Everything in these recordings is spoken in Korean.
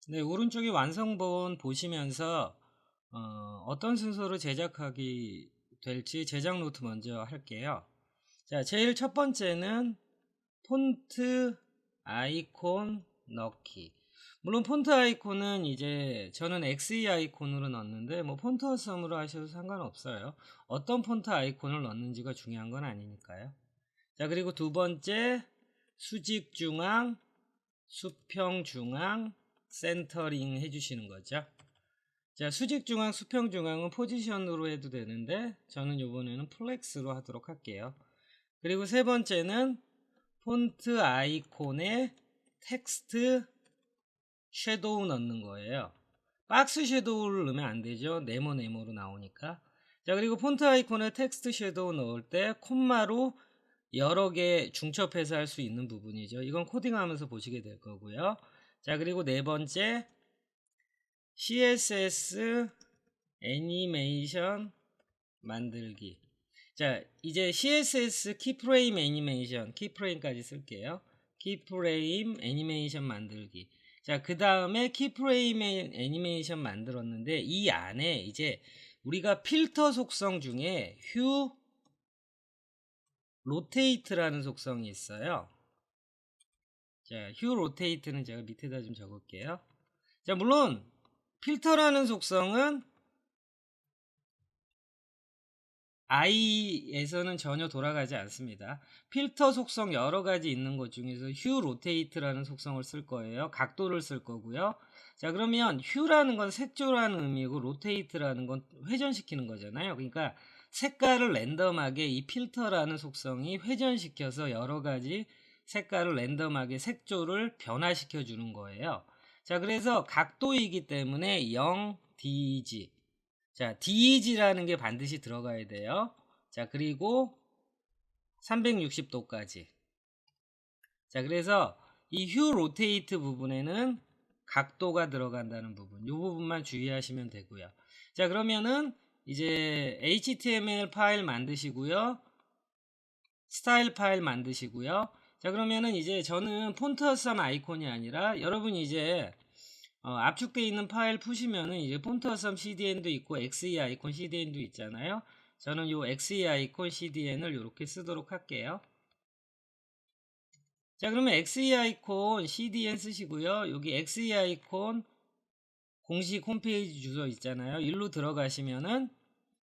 네, 오른쪽에 완성본 보시면서 어떤 순서로 제작하기 될지 제작 노트 먼저 할게요. 자, 제일 첫 번째는 폰트 아이콘 넣기. 물론 폰트 아이콘은 이제 저는 XE 아이콘으로 넣는데 뭐 폰트 어썸으로 하셔도 상관없어요. 어떤 폰트 아이콘을 넣는지가 중요한 건 아니니까요. 자, 그리고 두 번째 수직 중앙, 수평 중앙, 센터링 해주시는 거죠. 자, 수직 중앙, 수평 중앙은 포지션으로 해도 되는데 저는 이번에는 플렉스로 하도록 할게요. 그리고 세 번째는 폰트 아이콘에 텍스트 섀도우 넣는 거예요. 박스 섀도우를 넣으면 안 되죠. 네모네모로 나오니까. 자, 그리고 폰트 아이콘에 텍스트 섀도우 넣을 때 콤마로 여러 개 중첩해서 할 수 있는 부분이죠. 이건 코딩하면서 보시게 될 거고요. 자, 그리고 네 번째 CSS 애니메이션 만들기. 자, 이제 CSS 키프레임 애니메이션, 키프레임까지 쓸게요. 키프레임 애니메이션 만들기. 자, 그 다음에 키프레임 애니메이션 만들었는데 이 안에 이제 우리가 필터 속성 중에 휴 로테이트라는 속성이 있어요. 자, 휴 로테이트는 제가 밑에다 좀 적을게요. 자, 물론 필터라는 속성은 i에서는 전혀 돌아가지 않습니다. 필터 속성 여러 가지 있는 것 중에서 휴 로테이트라는 속성을 쓸 거예요. 각도를 쓸 거고요. 자, 그러면 휴라는 건 색조라는 의미고 로테이트라는 건 회전시키는 거잖아요. 그러니까 색깔을 랜덤하게 이 필터라는 속성이 회전시켜서 여러 가지 색깔을 랜덤하게 색조를 변화시켜 주는 거예요. 자, 그래서 각도이기 때문에 0 DG. 자, DEG라는 게 반드시 들어가야 돼요. 자, 그리고 360도까지. 자, 그래서 이 휴 로테이트 부분에는 각도가 들어간다는 부분, 이 부분만 주의하시면 되고요. 자, 그러면은 이제 HTML 파일 만드시고요. 스타일 파일 만드시고요. 자, 그러면은 이제 저는 폰트 어썸 아이콘이 아니라 여러분이 이제 압축되어 있는 파일 푸시면은 이제 폰트 어썸 CDN도 있고 XE 아이콘 CDN도 있잖아요. 저는 요 XE 아이콘 CDN을 이렇게 쓰도록 할게요. 자, 그러면 XE 아이콘 CDN 쓰시고요. 여기 XE 아이콘 공식 홈페이지 주소 있잖아요. 일로 들어가시면은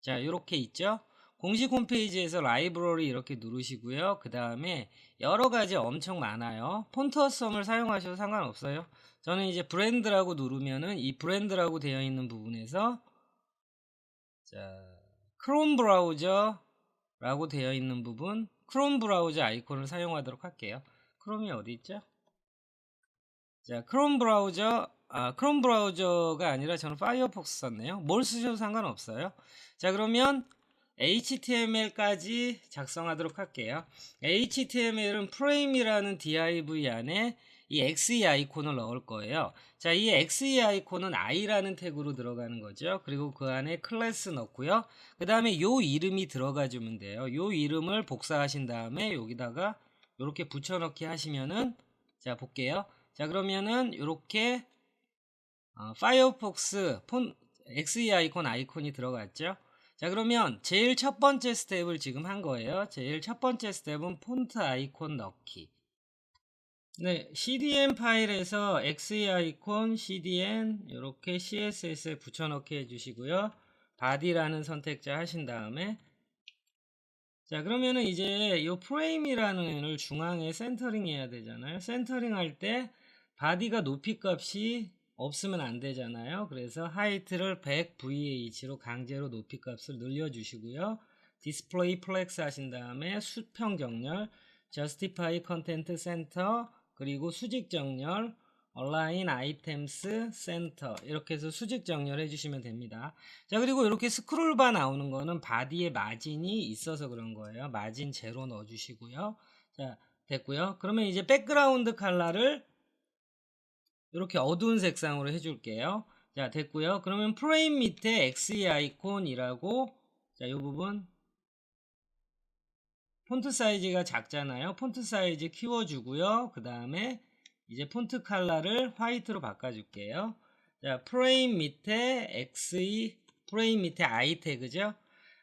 자, 이렇게 있죠. 공식 홈페이지에서 라이브러리 이렇게 누르시고요. 그 다음에 여러 가지 엄청 많아요. 폰트 어썸을 사용하셔도 상관없어요. 저는 이제 브랜드라고 누르면은 이 브랜드라고 되어 있는 부분에서 자, 크롬 브라우저라고 되어 있는 부분, 크롬 브라우저 아이콘을 사용하도록 할게요. 크롬이 어디 있죠? 자, 크롬 브라우저가 아니라 저는 파이어폭스 썼네요. 뭘 쓰셔도 상관없어요. 자, 그러면 HTML까지 작성하도록 할게요. HTML은 프레임이라는 div 안에 이 XE 아이콘을 넣을 거예요. 자, 이 XE 아이콘은 i라는 태그로 들어가는 거죠. 그리고 그 안에 클래스 넣고요. 그 다음에 요 이름이 들어가 주면 돼요. 요 이름을 복사하신 다음에 여기다가 이렇게 붙여넣기 하시면은 자, 볼게요. 자, 그러면은 이렇게 파이어폭스 XE 아이콘이 들어갔죠. 자, 그러면 제일 첫 번째 스텝을 지금 한 거예요. 제일 첫 번째 스텝은 폰트 아이콘 넣기. 네, CDN 파일에서 XE 아이콘 CDN 이렇게 CSS에 붙여넣기 해주시고요. 바디라는 선택자 하신 다음에 자, 그러면은 이제 이 프레임이라는 을 중앙에 센터링 해야 되잖아요. 센터링 할 때 바디가 높이 값이 없으면 안 되잖아요. 그래서 하이트를 100VH로 강제로 높이 값을 늘려주시고요. 디스플레이 플렉스 하신 다음에 수평 정렬, justify content center, 그리고 수직 정렬, align items center 이렇게 해서 수직 정렬 해주시면 됩니다. 자, 그리고 이렇게 스크롤바 나오는 거는 바디에 마진이 있어서 그런 거예요. 마진 제로 넣어주시고요. 자, 됐고요. 그러면 이제 백그라운드 컬러를 이렇게 어두운 색상으로 해줄게요. 자, 됐고요. 그러면 프레임 밑에 XE 아이콘이라고 자, 이 부분 폰트 사이즈가 작잖아요. 폰트 사이즈 키워주고요. 그 다음에 이제 폰트 컬러를 화이트로 바꿔줄게요. 자, 프레임 밑에 프레임 밑에 I 태그죠.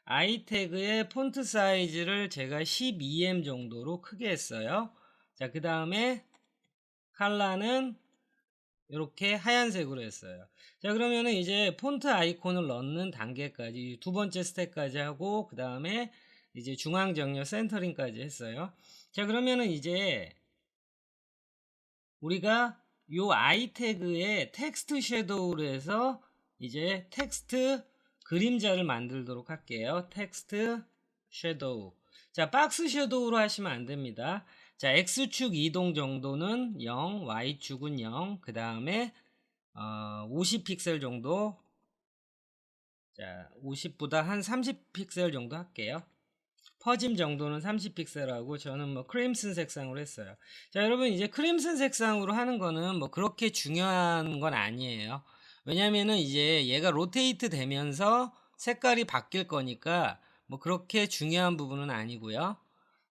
I 태그의 폰트 사이즈를 제가 12M 정도로 크게 했어요. 자, 그 다음에 컬러는 이렇게 하얀색으로 했어요. 자, 그러면은 이제 폰트 아이콘을 넣는 단계까지 두 번째 스텝까지 하고 그 다음에 이제 중앙 정렬 센터링까지 했어요. 자, 그러면은 이제 우리가 요 I 태그에 텍스트 섀도우로 해서 이제 텍스트 그림자를 만들도록 할게요. 텍스트 섀도우. 자, 박스 섀도우로 하시면 안 됩니다. 자, X축 이동 정도는 0, Y축은 0, 그 다음에 50픽셀 정도. 자, 50보다 한 30픽셀 정도 할게요. 퍼짐 정도는 30픽셀하고 저는 뭐 크림슨 색상으로 했어요. 자, 여러분 이제 크림슨 색상으로 하는 거는 뭐 그렇게 중요한 건 아니에요. 왜냐면은 이제 얘가 로테이트 되면서 색깔이 바뀔 거니까 뭐 그렇게 중요한 부분은 아니고요.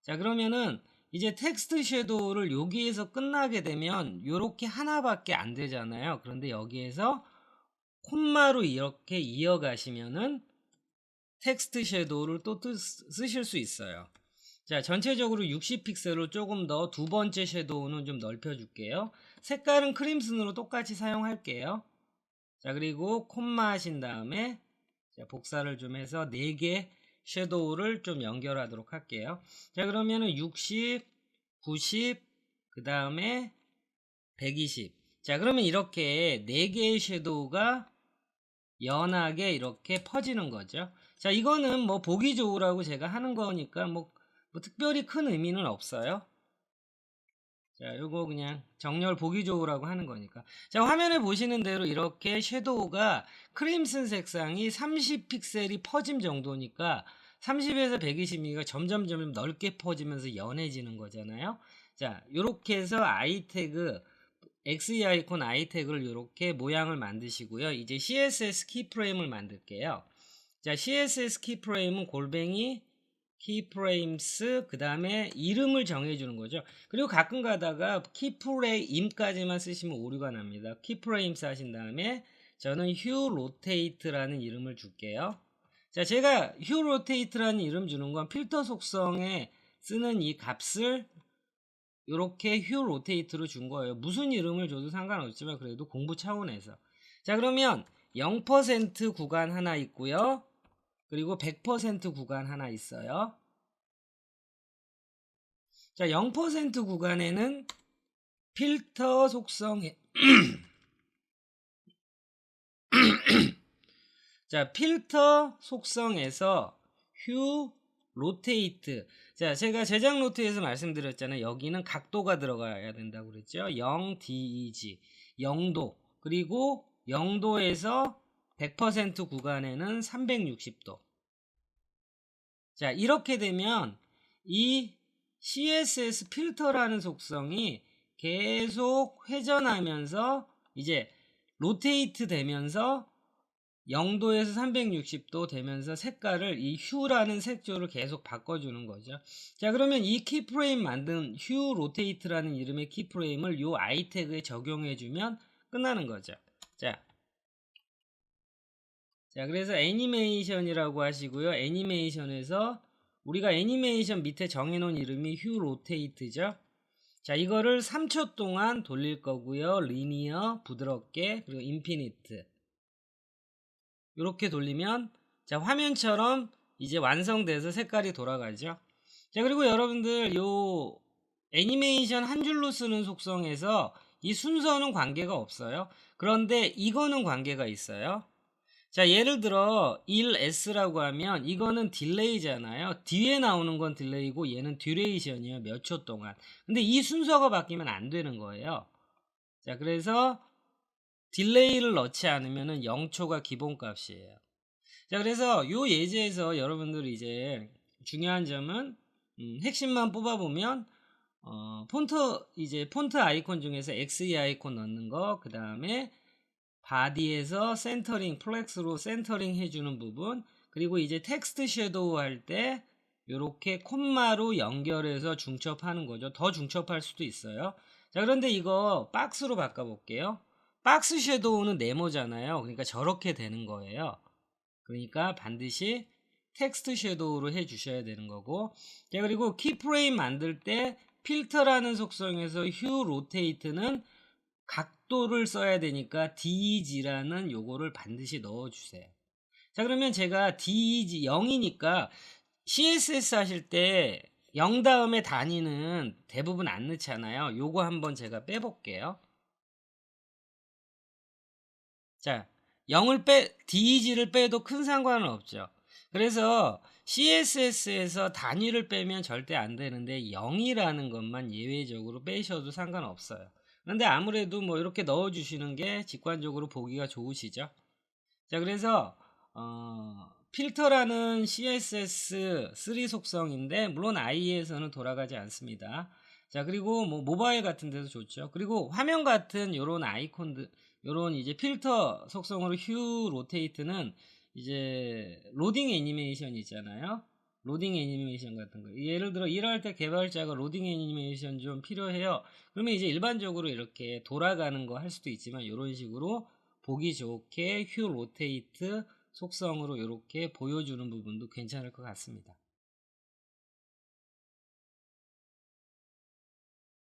자, 그러면은 이제 텍스트 섀도우를 여기에서 끝나게 되면 요렇게 하나밖에 안 되잖아요. 그런데 여기에서 콤마로 이렇게 이어가시면은 텍스트 섀도우를 또 쓰실 수 있어요. 자, 전체적으로 60픽셀로 조금 더 두 번째 섀도우는 좀 넓혀 줄게요. 색깔은 크림슨으로 똑같이 사용할게요. 자, 그리고 콤마 하신 다음에 자, 복사를 좀 해서 4개 섀도우를 좀 연결하도록 할게요. 자, 그러면은 60, 90, 그 다음에 120. 자, 그러면 이렇게 4개의 섀도우가 연하게 이렇게 퍼지는 거죠. 자, 이거는 뭐 보기 좋으라고 제가 하는 거니까 뭐 특별히 큰 의미는 없어요. 자, 요거 그냥 정렬 보기 좋으라고 하는 거니까. 자, 화면에 보시는 대로 이렇게 섀도우가 크림슨 색상이 30픽셀이 퍼짐 정도니까 30에서 120mm가 점점 넓게 퍼지면서 연해지는 거잖아요. 자, 요렇게 해서 I 태그 XE 아이콘 I 태그를 이렇게 모양을 만드시고요. 이제 CSS 키프레임을 만들게요. 자, CSS 키프레임은 골뱅이 키프레임스 그 다음에 이름을 정해주는 거죠. 그리고 가끔 가다가 키프레임까지만 쓰시면 오류가 납니다. 키프레임스 하신 다음에 저는 휴 로테이트라는 이름을 줄게요. 자, 제가 휴 로테이트라는 이름 주는 건 필터 속성에 쓰는 이 값을 이렇게 휴 로테이트로 준 거예요. 무슨 이름을 줘도 상관없지만 그래도 공부 차원에서. 자, 그러면 0% 구간 하나 있고요. 그리고 100% 구간 하나 있어요. 자, 0% 구간에는 필터 속성에 자, 필터 속성에서 휴 로테이트. 자, 제가 제작 노트에서 말씀드렸잖아요. 여기는 각도가 들어가야 된다고 그랬죠. 0 DEG 0도. 그리고 0도에서 100% 구간에는 360도. 자, 이렇게 되면 이 CSS 필터라는 속성이 계속 회전하면서 이제 로테이트 되면서 0도에서 360도 되면서 색깔을 이 휴라는 색조를 계속 바꿔주는 거죠. 자, 그러면 이 키프레임 만든 휴 로테이트라는 이름의 키프레임을 요 I 태그에 적용해주면 끝나는 거죠. 자, 그래서 애니메이션이라고 하시고요. 애니메이션에서 우리가 애니메이션 밑에 정해놓은 이름이 휴 로테이트죠. 자, 이거를 3초 동안 돌릴 거고요. 리니어, 부드럽게, 그리고 인피니트. 이렇게 돌리면 자, 화면처럼 이제 완성돼서 색깔이 돌아가죠. 자, 그리고 여러분들 요 애니메이션 한 줄로 쓰는 속성에서 이 순서는 관계가 없어요. 그런데 이거는 관계가 있어요. 자, 예를 들어 1S라고 하면 이거는 딜레이잖아요. 뒤에 나오는 건 딜레이고 얘는 듀레이션이에요. 몇 초 동안. 근데 이 순서가 바뀌면 안 되는 거예요. 자, 그래서 딜레이를 넣지 않으면 0초가 기본값이에요. 자, 그래서 요 예제에서 여러분들이 이제 중요한 점은 핵심만 뽑아보면 폰트 아이콘 중에서 XE 아이콘 넣는 거, 그 다음에 바디에서 센터링, 플렉스로 센터링 해주는 부분, 그리고 이제 텍스트 섀도우 할 때 요렇게 콤마로 연결해서 중첩하는 거죠. 더 중첩할 수도 있어요. 자, 그런데 이거 박스로 바꿔볼게요. 박스 섀도우는 네모잖아요. 그러니까 저렇게 되는 거예요. 그러니까 반드시 텍스트 섀도우로 해주셔야 되는 거고. 자, 그리고 키프레임 만들 때 필터라는 속성에서 휴 로테이트는 각도를 써야 되니까 DEG라는 요거를 반드시 넣어주세요. 자, 그러면 제가 DEG 0이니까 CSS 하실 때 0 다음에 단위는 대부분 안 넣잖아요. 요거 한번 제가 빼볼게요. 자, DEG를 빼도 큰 상관은 없죠. 그래서 CSS에서 단위를 빼면 절대 안 되는데 0이라는 것만 예외적으로 빼셔도 상관없어요. 그런데 아무래도 뭐 이렇게 넣어주시는 게 직관적으로 보기가 좋으시죠. 자, 그래서 필터라는 CSS3 속성인데 물론 IE에서는 돌아가지 않습니다. 자, 그리고 뭐 모바일 같은 데도 좋죠. 그리고 화면 같은 요런 아이콘들, 요런 이제 필터 속성으로 휴 로테이트는 이제 로딩 애니메이션 있잖아요. 로딩 애니메이션 같은 거. 예를 들어 일할 때 개발자가 로딩 애니메이션 좀 필요해요. 그러면 이제 일반적으로 이렇게 돌아가는 거 할 수도 있지만 요런 식으로 보기 좋게 휴 로테이트 속성으로 이렇게 보여주는 부분도 괜찮을 것 같습니다.